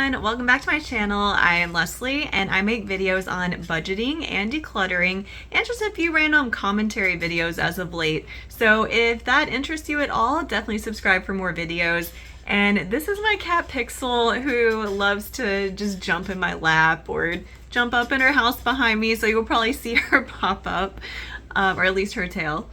everyone, welcome back to my channel. I am Leslie and I make videos on budgeting and decluttering and just a few random commentary videos as of late. So if that interests you at all, definitely subscribe for more videos. And this is my cat Pixel, who loves to just jump in my lap or jump up in her house behind me, so you'll probably see her pop up, or at least her tail.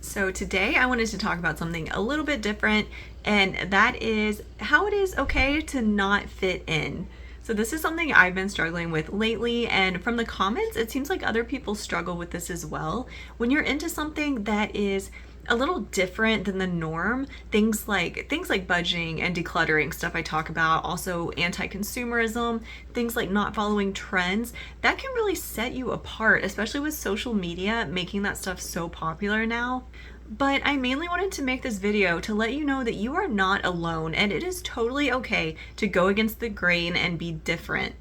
So today I wanted to talk about something a little bit different, and that is how it is okay to not fit in. So this is something I've been struggling with lately, and from the comments it seems like other people struggle with this as well. When you're into something that is a little different than the norm, things like budgeting and decluttering, stuff I talk about, also anti-consumerism, things like not following trends, that can really set you apart, especially with social media making that stuff so popular now. But I mainly wanted to make this video to let you know that you are not alone, and it is totally okay to go against the grain and be different.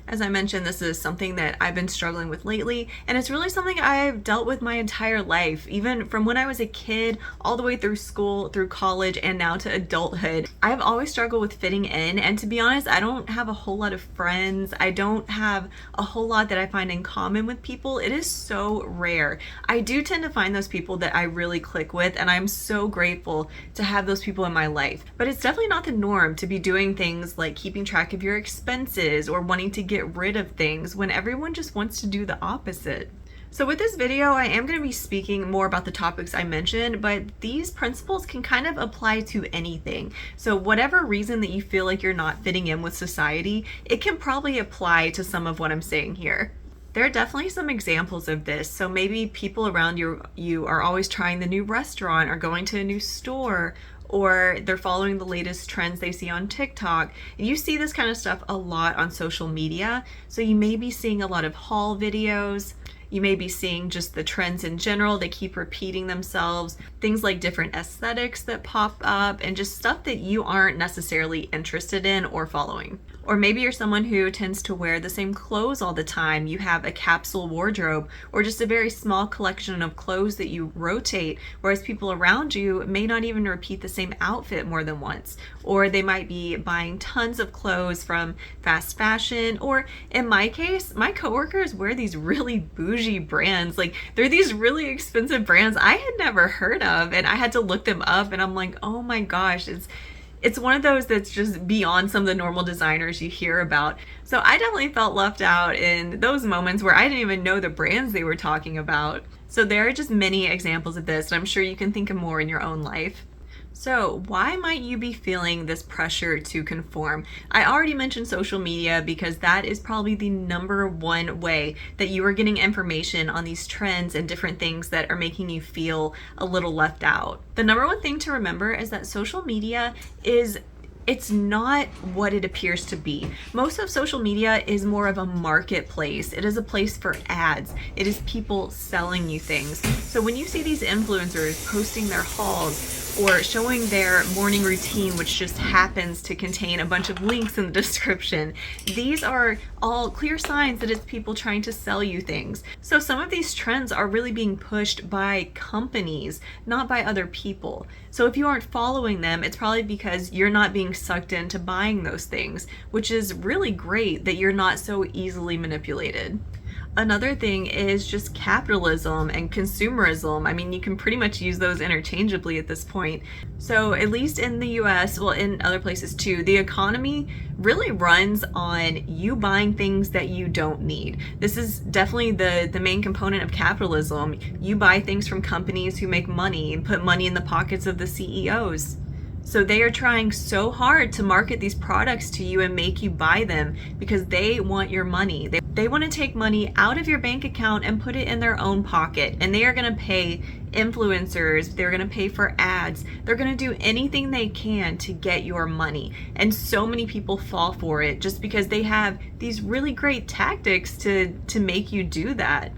As I mentioned, this is something that I've been struggling with lately, and it's really something I've dealt with my entire life, even from when I was a kid all the way through school, through college, and now to adulthood. I've always struggled with fitting in, and to be honest, I don't have a whole lot of friends. I don't have a whole lot that I find in common with people. It is so rare. I do tend to find those people that I really click with, and I'm so grateful to have those people in my life. But it's definitely not the norm to be doing things like keeping track of your expenses or wanting to get rid of things when everyone just wants to do the opposite. So with this video, I am going to be speaking more about the topics I mentioned, but these principles can kind of apply to anything. So whatever reason that you feel like you're not fitting in with society, it can probably apply to some of what I'm saying here. There are definitely some examples of this. So maybe people around you are always trying the new restaurant or going to a new store, or they're following the latest trends they see on TikTok. And you see this kind of stuff a lot on social media. So you may be seeing a lot of haul videos. You may be seeing just the trends in general. They keep repeating themselves. Things like different aesthetics that pop up and just stuff that you aren't necessarily interested in or following. Or maybe you're someone who tends to wear the same clothes all the time. You have a capsule wardrobe or just a very small collection of clothes that you rotate, whereas people around you may not even repeat the same outfit more than once. Or they might be buying tons of clothes from fast fashion, or in my case, my coworkers wear these really bougie brands. Like, they're these really expensive brands I had never heard of, and I had to look them up, and I'm like, oh my gosh, it's one of those that's just beyond some of the normal designers you hear about. So I definitely felt left out in those moments where I didn't even know the brands they were talking about. So there are just many examples of this, and I'm sure you can think of more in your own life. So why might you be feeling this pressure to conform? I already mentioned social media because that is probably the number one way that you are getting information on these trends and different things that are making you feel a little left out. The number one thing to remember is that social media it's not what it appears to be. Most of social media is more of a marketplace. It is a place for ads. It is people selling you things. So when you see these influencers posting their hauls or showing their morning routine, which just happens to contain a bunch of links in the description, these are all clear signs that it's people trying to sell you things. So some of these trends are really being pushed by companies, not by other people. So if you aren't following them, it's probably because you're not being sucked into buying those things, which is really great that you're not so easily manipulated. Another thing is just capitalism and consumerism. I mean, you can pretty much use those interchangeably at this point. So at least in the US, well, in other places too, the economy really runs on you buying things that you don't need. This is definitely the main component of capitalism. You buy things from companies who make money and put money in the pockets of the CEOs. So they are trying so hard to market these products to you and make you buy them because they want your money. They want to take money out of your bank account and put it in their own pocket. And they are going to pay influencers. They're going to pay for ads. They're going to do anything they can to get your money. And so many people fall for it just because they have these really great tactics to make you do that.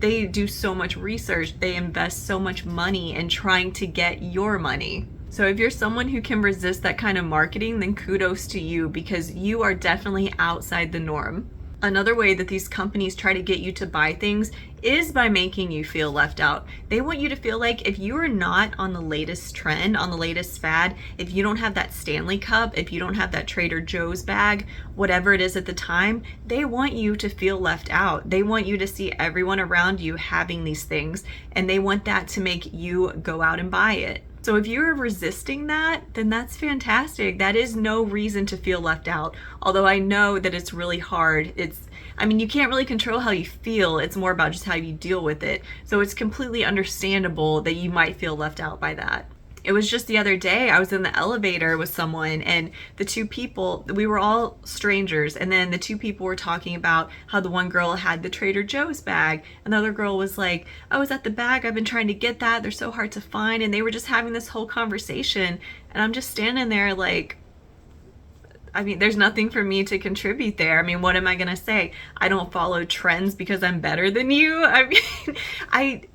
They do so much research. They invest so much money in trying to get your money. So if you're someone who can resist that kind of marketing, then kudos to you because you are definitely outside the norm. Another way that these companies try to get you to buy things is by making you feel left out. They want you to feel like if you are not on the latest trend, on the latest fad, if you don't have that Stanley Cup, if you don't have that Trader Joe's bag, whatever it is at the time, they want you to feel left out. They want you to see everyone around you having these things, and they want that to make you go out and buy it. So if you're resisting that, then that's fantastic. That is no reason to feel left out. Although I know that it's really hard. You can't really control how you feel. It's more about just how you deal with it. So it's completely understandable that you might feel left out by that. It was just the other day, I was in the elevator with someone, and the two people, we were all strangers, and then the two people were talking about how the one girl had the Trader Joe's bag, and the other girl was like, "Oh, is that the bag? I've been trying to get that. They're so hard to find." And they were just having this whole conversation, and I'm just standing there like, there's nothing for me to contribute there. What am I gonna say? I don't follow trends because I'm better than you.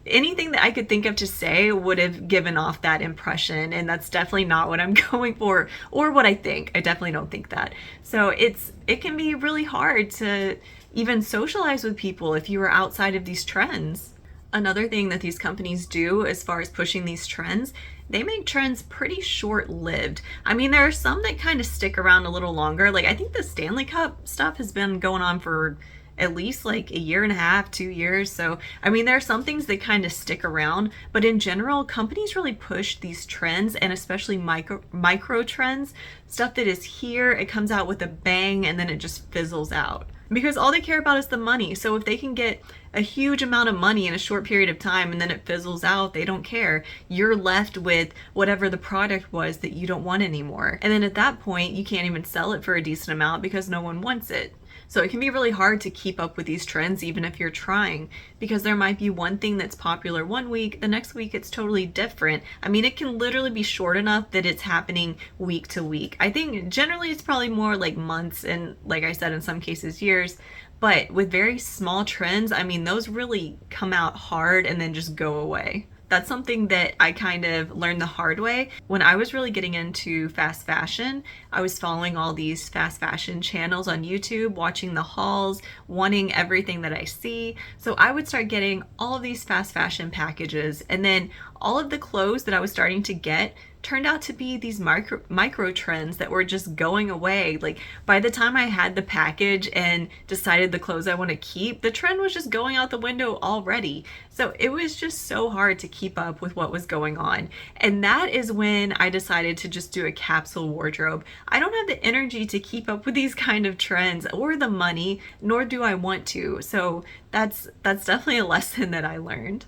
Anything that I could think of to say would have given off that impression, and that's definitely not what I'm going for or what I think. I definitely don't think that. So it can be really hard to even socialize with people if you are outside of these trends. Another thing that these companies do as far as pushing these trends, they make trends pretty short-lived. There are some that kind of stick around a little longer. Like, I think the Stanley Cup stuff has been going on for at least like a year and a half, 2 years. So, there are some things that kind of stick around, but in general, companies really push these trends, and especially micro trends, stuff that is here, it comes out with a bang, and then it just fizzles out. Because all they care about is the money. So if they can get a huge amount of money in a short period of time and then it fizzles out, they don't care. You're left with whatever the product was that you don't want anymore. And then at that point, you can't even sell it for a decent amount because no one wants it. So it can be really hard to keep up with these trends even if you're trying, because there might be one thing that's popular one week, the next week it's totally different. It can literally be short enough that it's happening week to week. I think generally it's probably more like months, and like I said, in some cases years. But with very small trends, those really come out hard and then just go away. That's something that I kind of learned the hard way. When I was really getting into fast fashion, I was following all these fast fashion channels on YouTube, watching the hauls, wanting everything that I see. So I would start getting all of these fast fashion packages, and then all of the clothes that I was starting to get turned out to be these micro trends that were just going away. Like, by the time I had the package and decided the clothes I want to keep, the trend was just going out the window already. So it was just so hard to keep up with what was going on. And that is when I decided to just do a capsule wardrobe. I don't have the energy to keep up with these kind of trends or the money, nor do I want to. So that's definitely a lesson that I learned.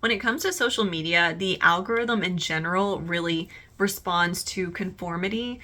When it comes to social media, the algorithm in general really responds to conformity.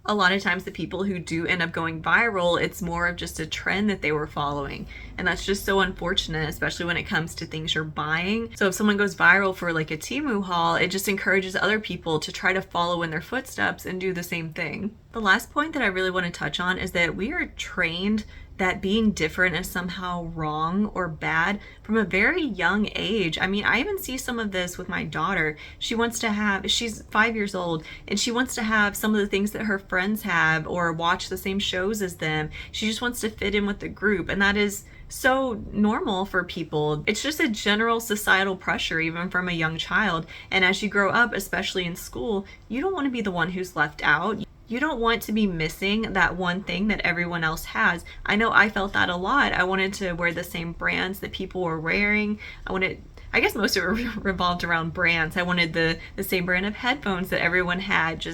A lot of times the people who do end up going viral, it's more of just a trend that they were following. And that's just so unfortunate, especially when it comes to things you're buying. So if someone goes viral for like a Temu haul, it just encourages other people to try to follow in their footsteps and do the same thing. The last point that I really want to touch on is that we are trained that being different is somehow wrong or bad from a very young age. I even see some of this with my daughter. She's 5 years old, and she wants to have some of the things that her friends have or watch the same shows as them. She just wants to fit in with the group, and that is so normal for people. It's just a general societal pressure, even from a young child. And as you grow up, especially in school, you don't want to be the one who's left out. You don't want to be missing that one thing that everyone else has. I know I felt that a lot. I wanted to wear the same brands that people were wearing. I guess most of it revolved around brands. I wanted the same brand of headphones that everyone had.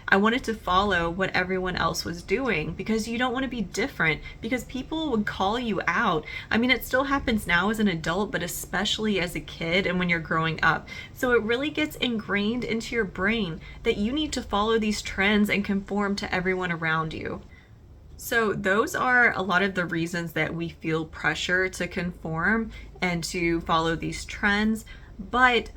I wanted to follow what everyone else was doing, because you don't want to be different, because people would call you out. It still happens now as an adult, but especially as a kid and when you're growing up. So it really gets ingrained into your brain that you need to follow these trends and conform to everyone around you. So those are a lot of the reasons that we feel pressure to conform and to follow these trends. But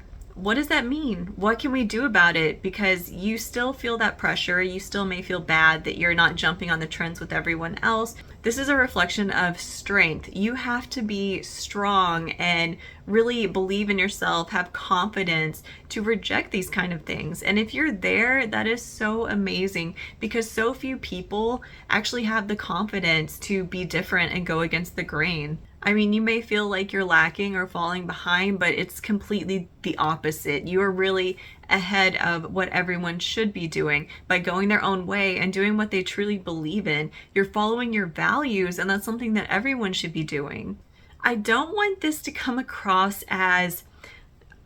what does that mean? What can we do about it? Because you still feel that pressure. You still may feel bad that you're not jumping on the trends with everyone else. This is a reflection of strength. You have to be strong and really believe in yourself, have confidence to reject these kind of things. And if you're there, that is so amazing, because so few people actually have the confidence to be different and go against the grain. I mean, you may feel like you're lacking or falling behind, but it's completely the opposite. You are really ahead of what everyone should be doing by going their own way and doing what they truly believe in. You're following your values, and that's something that everyone should be doing. I don't want this to come across as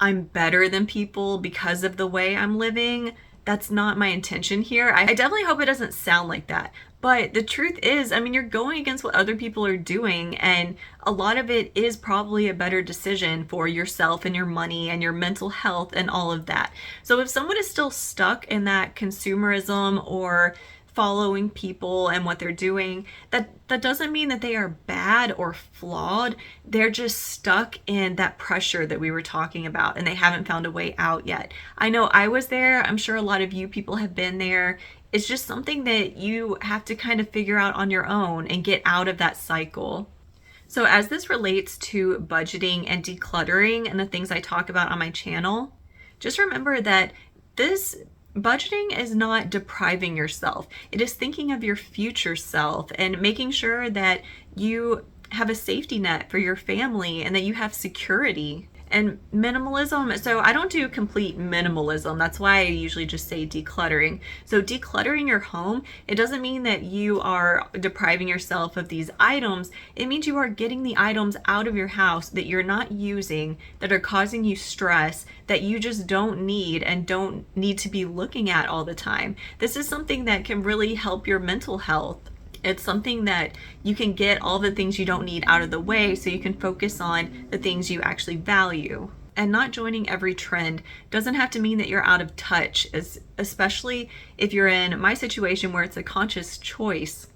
I'm better than people because of the way I'm living. That's not my intention here. I definitely hope it doesn't sound like that. But the truth is, I mean, you're going against what other people are doing, and a lot of it is probably a better decision for yourself and your money and your mental health and all of that. So if someone is still stuck in that consumerism or following people and what they're doing, that doesn't mean that they are bad or flawed. They're just stuck in that pressure that we were talking about, and they haven't found a way out yet. I know I was there. I'm sure a lot of you people have been there. It's just something that you have to kind of figure out on your own and get out of that cycle. So as this relates to budgeting and decluttering and the things I talk about on my channel, just remember that this budgeting is not depriving yourself. It is thinking of your future self and making sure that you have a safety net for your family and that you have security. And minimalism, so I don't do complete minimalism. That's why I usually just say decluttering. So decluttering your home, it doesn't mean that you are depriving yourself of these items. It means you are getting the items out of your house that you're not using, that are causing you stress, that you just don't need and don't need to be looking at all the time. This is something that can really help your mental health. It's something that you can get all the things you don't need out of the way so you can focus on the things you actually value. And not joining every trend doesn't have to mean that you're out of touch, especially if you're in my situation where it's a conscious choice.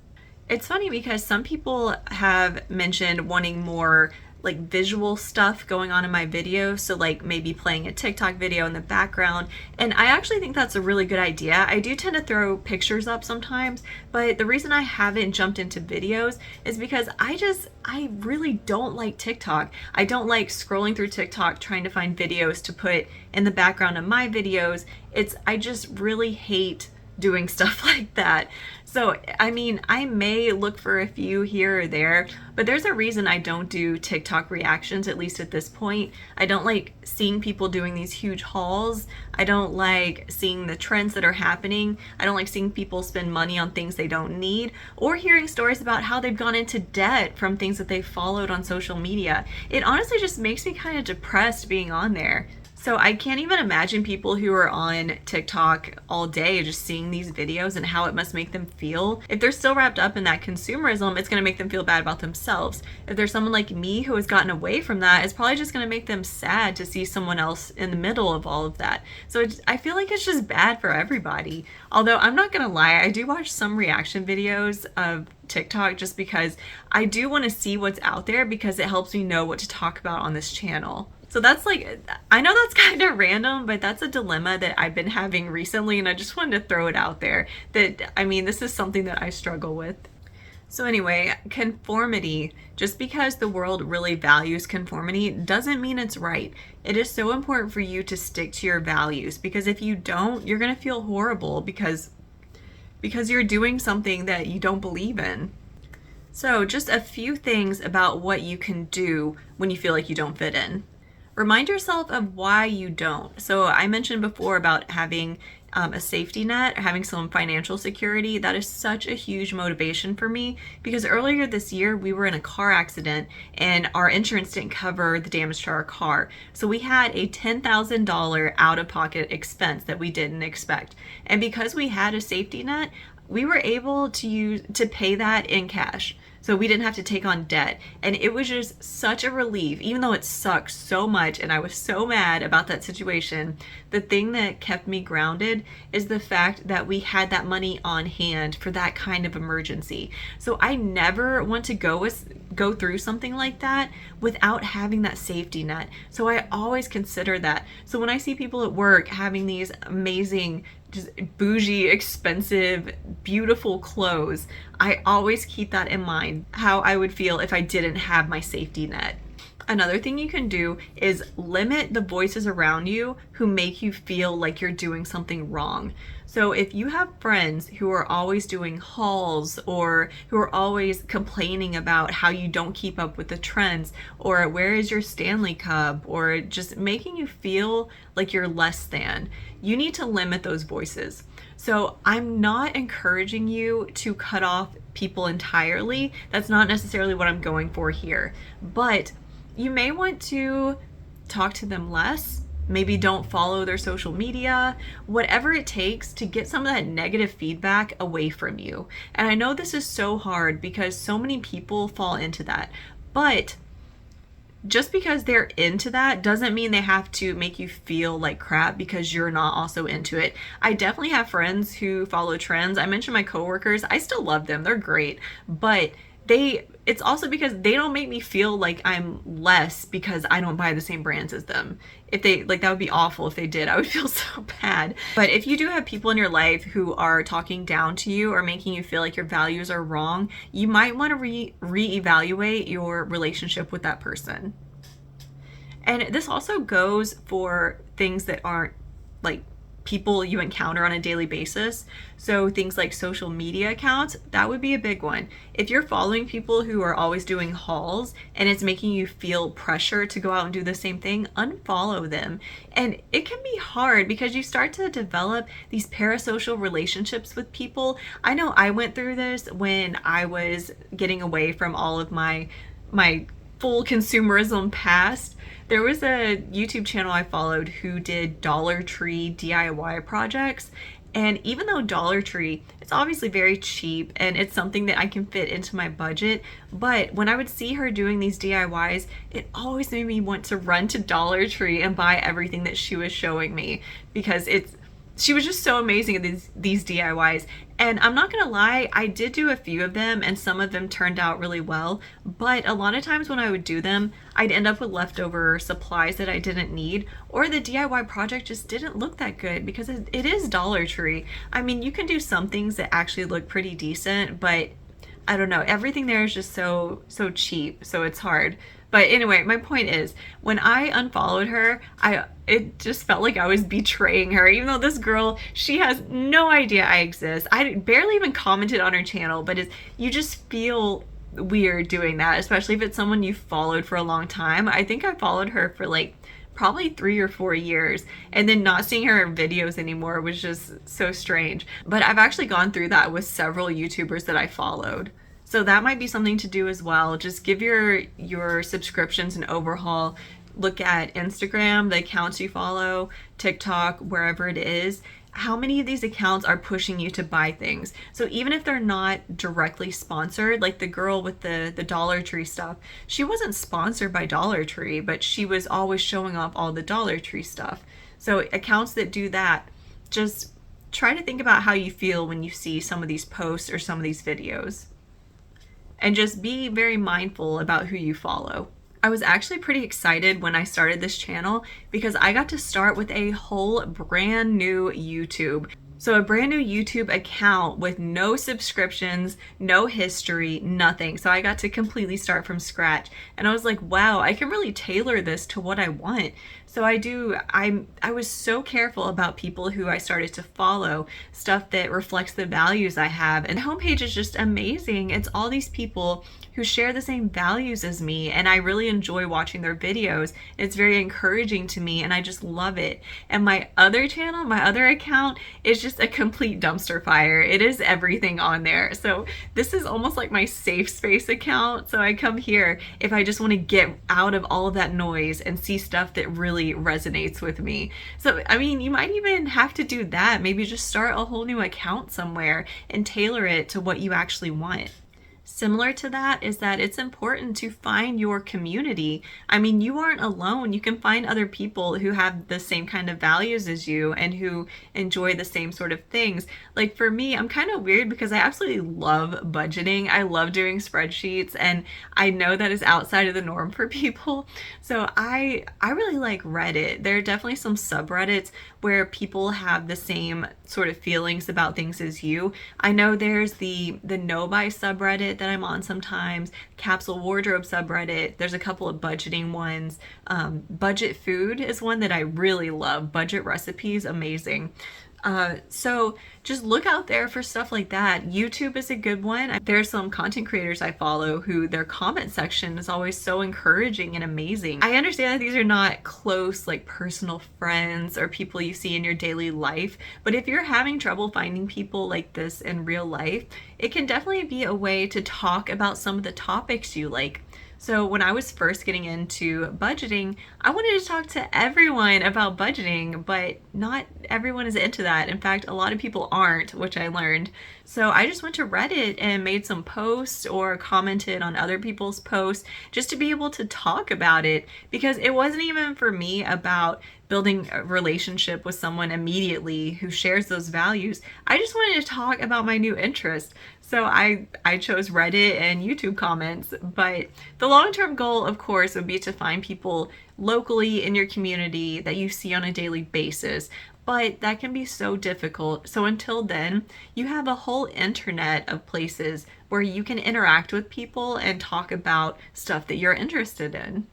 It's funny because some people have mentioned wanting more like visual stuff going on in my videos, so like maybe playing a TikTok video in the background, and I actually think that's a really good idea. I do tend to throw pictures up sometimes, but the reason I haven't jumped into videos is because I really don't like TikTok. I don't like scrolling through TikTok trying to find videos to put in the background of my videos. I just really hate doing stuff like that. So, I mean, I may look for a few here or there, but there's a reason I don't do TikTok reactions, at least at this point. I don't like seeing people doing these huge hauls. I don't like seeing the trends that are happening. I don't like seeing people spend money on things they don't need, or hearing stories about how they've gone into debt from things that they followed on social media. It honestly just makes me kind of depressed being on there. So I can't even imagine people who are on TikTok all day just seeing these videos and how it must make them feel. If they're still wrapped up in that consumerism, it's going to make them feel bad about themselves. If there's someone like me who has gotten away from that, it's probably just going to make them sad to see someone else in the middle of all of that. So I feel like it's just bad for everybody. Although I'm not going to lie, I do watch some reaction videos of TikTok just because I do want to see what's out there, because it helps me know what to talk about on this channel. So that's I know that's kind of random, but that's a dilemma that I've been having recently, and I just wanted to throw it out there that, I mean, this is something that I struggle with. So anyway, conformity. Just because the world really values conformity doesn't mean it's right. It is so important for you to stick to your values, because if you don't, you're going to feel horrible because you're doing something that you don't believe in. So just a few things about what you can do when you feel like you don't fit in. Remind yourself of why you don't. So I mentioned before about having a safety net, having some financial security. That is such a huge motivation for me, because earlier this year we were in a car accident and our insurance didn't cover the damage to our car. So we had a $10,000 out-of-pocket expense that we didn't expect. And because we had a safety net, we were able to pay that in cash. so we didn't have to take on debt. And it was just such a relief, even though it sucked so much and I was so mad about that situation. The thing that kept me grounded is the fact that we had that money on hand for that kind of emergency. So I never want to go through something like that without having that safety net. So I always consider that. So when I see people at work having these amazing, just bougie, expensive, beautiful clothes, I always keep that in mind, how I would feel if I didn't have my safety net. Another thing you can do is limit the voices around you who make you feel like you're doing something wrong. So if you have friends who are always doing hauls or who are always complaining about how you don't keep up with the trends, or where is your Stanley Cup, or just making you feel like you're less than, you need to limit those voices. So I'm not encouraging you to cut off people entirely. That's not necessarily what I'm going for here. But you may want to talk to them less. Maybe don't follow their social media, whatever it takes to get some of that negative feedback away from you. And I know this is so hard because so many people fall into that. But just because they're into that doesn't mean they have to make you feel like crap because you're not also into it. I definitely have friends who follow trends. I mentioned my coworkers. I still love them. They're great. But it's also because they don't make me feel like I'm less because I don't buy the same brands as them. If they, like, that would be awful if they did. I would feel so bad. But if you do have people in your life who are talking down to you or making you feel like your values are wrong, you might want to reevaluate your relationship with that person. And this also goes for things that aren't like people you encounter on a daily basis. So things like social media accounts, that would be a big one. If you're following people who are always doing hauls and it's making you feel pressure to go out and do the same thing, unfollow them. And it can be hard because you start to develop these parasocial relationships with people. I know I went through this when I was getting away from all of my full consumerism past. There was a YouTube channel I followed who did Dollar Tree DIY projects. And even though Dollar Tree, it's obviously very cheap and it's something that I can fit into my budget, but when I would see her doing these DIYs, it always made me want to run to Dollar Tree and buy everything that she was showing me because she was just so amazing at these DIYs. And I'm not gonna lie, I did do a few of them and some of them turned out really well, but a lot of times when I would do them, I'd end up with leftover supplies that I didn't need, or the DIY project just didn't look that good because it is Dollar Tree. I mean, you can do some things that actually look pretty decent, but I don't know, everything there is just so cheap, so it's hard. But anyway, my point is, when I unfollowed her, it just felt like I was betraying her, even though this girl, she has no idea I exist. I barely even commented on her channel, but you just feel weird doing that, especially if it's someone you followed for a long time. I think I followed her for like probably 3 or 4 years, and then not seeing her videos anymore was just so strange. But I've actually gone through that with several YouTubers that I followed. So that might be something to do as well. Just give your subscriptions an overhaul. Look at Instagram, the accounts you follow, TikTok, wherever it is. How many of these accounts are pushing you to buy things? So even if they're not directly sponsored, like the girl with the Dollar Tree stuff, she wasn't sponsored by Dollar Tree, but she was always showing off all the Dollar Tree stuff. So accounts that do that, just try to think about how you feel when you see some of these posts or some of these videos. And just be very mindful about who you follow. I was actually pretty excited when I started this channel because I got to start with a whole brand new YouTube. So a brand new YouTube account with no subscriptions, no history, nothing. So I got to completely start from scratch. And I was like, wow, I can really tailor this to what I want. So I was so careful about people who I started to follow, stuff that reflects the values I have. And the homepage is just amazing. It's all these people who share the same values as me, and I really enjoy watching their videos. It's very encouraging to me and I just love it. And my other channel, my other account, is just a complete dumpster fire. It is everything on there. So this is almost like my safe space account. So I come here if I just want to get out of all of that noise and see stuff that really resonates with me. So I mean, you might even have to do that. Maybe just start a whole new account somewhere and tailor it to what you actually want. Similar to that is that it's important to find your community. I mean, you aren't alone. You can find other people who have the same kind of values as you and who enjoy the same sort of things. Like for me, I'm kind of weird because I absolutely love budgeting. I love doing spreadsheets, and I know that is outside of the norm for people. So I really like Reddit. There are definitely some subreddits where people have the same sort of feelings about things as you. I know there's the no buy subreddit that I'm on sometimes, capsule wardrobe subreddit. There's a couple of budgeting ones. Budget food is one that I really love. Budget recipes, amazing. So just look out there for stuff like that. YouTube is a good one. There's some content creators I follow who their comment section is always so encouraging and amazing. I understand that these are not close, like personal friends or people you see in your daily life, but if you're having trouble finding people like this in real life, it can definitely be a way to talk about some of the topics you like. So when I was first getting into budgeting, I wanted to talk to everyone about budgeting, but not everyone is into that. In fact, a lot of people aren't, which I learned. So I just went to Reddit and made some posts or commented on other people's posts just to be able to talk about it, because it wasn't even for me about building a relationship with someone immediately who shares those values. I just wanted to talk about my new interest. So I chose Reddit and YouTube comments, but the long-term goal, of course, would be to find people locally in your community that you see on a daily basis. But that can be so difficult. So until then, you have a whole internet of places where you can interact with people and talk about stuff that you're interested in.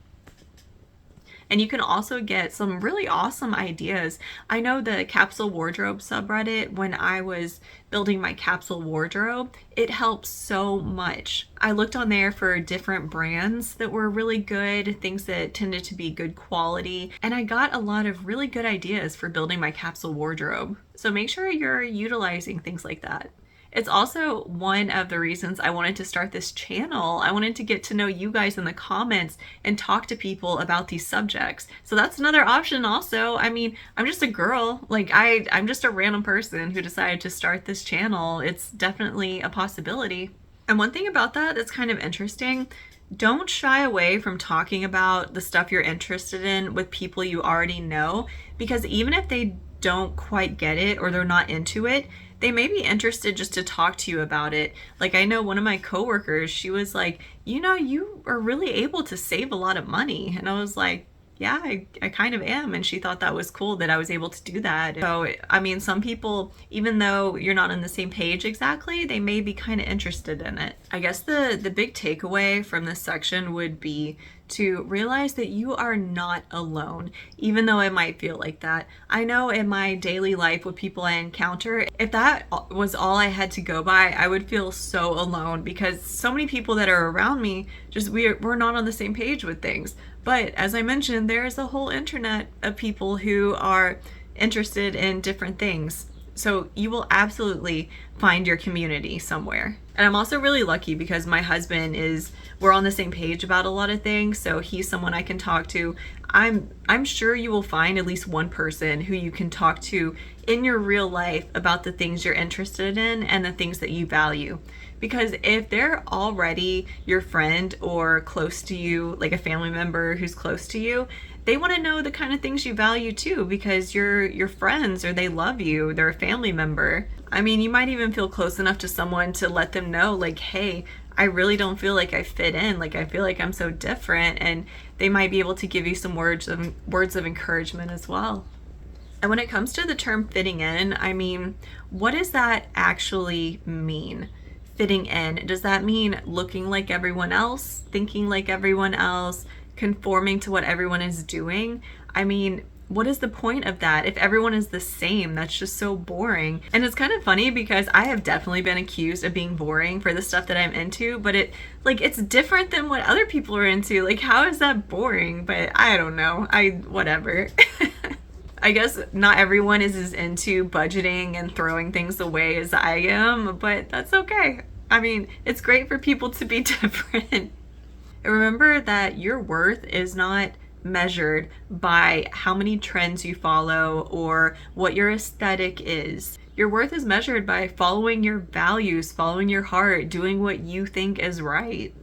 And you can also get some really awesome ideas. I know the capsule wardrobe subreddit, when I was building my capsule wardrobe, it helped so much. I looked on there for different brands that were really good, things that tended to be good quality, and I got a lot of really good ideas for building my capsule wardrobe. So make sure you're utilizing things like that. It's also one of the reasons I wanted to start this channel. I wanted to get to know you guys in the comments and talk to people about these subjects. So that's another option also. I mean, I'm just a girl. Like I'm just a random person who decided to start this channel. It's definitely a possibility. And one thing about that that's kind of interesting, don't shy away from talking about the stuff you're interested in with people you already know, because even if they don't quite get it or they're not into it, they may be interested just to talk to you about it. Like I know one of my coworkers, she was like, you are really able to save a lot of money. And I was like, yeah, I kind of am. And she thought that was cool that I was able to do that. So, I mean, some people, even though you're not on the same page exactly, they may be kind of interested in it. I guess the big takeaway from this section would be to realize that you are not alone, even though it might feel like that. I know in my daily life with people I encounter, if that was all I had to go by, I would feel so alone, because so many people that are around me, just we're not on the same page with things. But as I mentioned, there's a whole internet of people who are interested in different things. So you will absolutely find your community somewhere. And I'm also really lucky because my husband we're on the same page about a lot of things. So he's someone I can talk to. I'm sure you will find at least one person who you can talk to in your real life about the things you're interested in and the things that you value. Because if they're already your friend or close to you, like a family member who's close to you, they want to know the kind of things you value too, because you're friends or they love you, they're a family member. I mean, you might even feel close enough to someone to let them know, like, hey, I really don't feel like I fit in, like I feel like I'm so different, and they might be able to give you some words of encouragement as well. And when it comes to the term fitting in, I mean, what does that actually mean? Fitting in, does that mean looking like everyone else, thinking like everyone else, conforming to what everyone is doing? I mean, what is the point of that if everyone is the same? That's just so boring. And it's kind of funny because I have definitely been accused of being boring for the stuff that I'm into, but it's different than what other people are into. Like, how is that boring? But I don't know. Whatever. I guess not everyone is as into budgeting and throwing things away as I am, but that's okay. I mean, it's great for people to be different. Remember that your worth is not measured by how many trends you follow or what your aesthetic is. Your worth is measured by following your values, following your heart, doing what you think is right.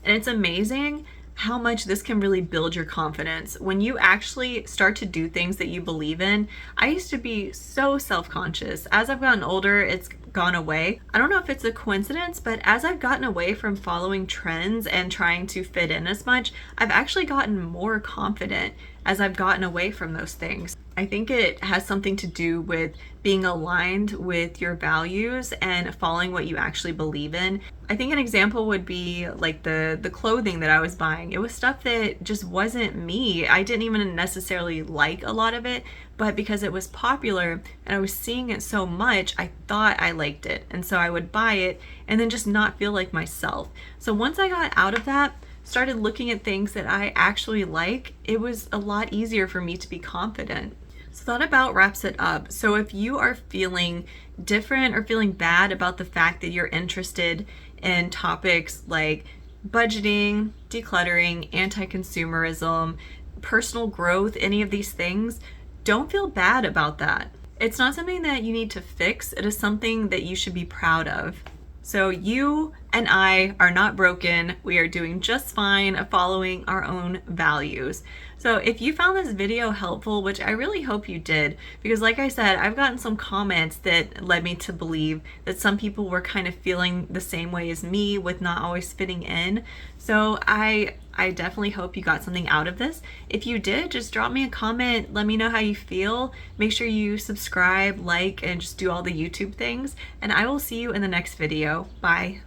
And it's amazing how much this can really build your confidence when you actually start to do things that you believe in. I used to be so self-conscious. As I've gotten older, it's gone away. I don't know if it's a coincidence, but as I've gotten away from following trends and trying to fit in as much, I've actually gotten more confident as I've gotten away from those things. I think it has something to do with being aligned with your values and following what you actually believe in. I think an example would be like the clothing that I was buying. It was stuff that just wasn't me. I didn't even necessarily like a lot of it, but because it was popular and I was seeing it so much, I thought I liked it. And so I would buy it and then just not feel like myself. So once I got out of that, started looking at things that I actually like, it was a lot easier for me to be confident. So that about wraps it up. So if you are feeling different or feeling bad about the fact that you're interested in topics like budgeting, decluttering, anti-consumerism, personal growth, any of these things, don't feel bad about that. It's not something that you need to fix. It is something that you should be proud of. So you and I are not broken. We are doing just fine following our own values. So if you found this video helpful, which I really hope you did, because like I said, I've gotten some comments that led me to believe that some people were kind of feeling the same way as me with not always fitting in. So I definitely hope you got something out of this. If you did, just drop me a comment. Let me know how you feel. Make sure you subscribe, like, and just do all the YouTube things. And I will see you in the next video. Bye.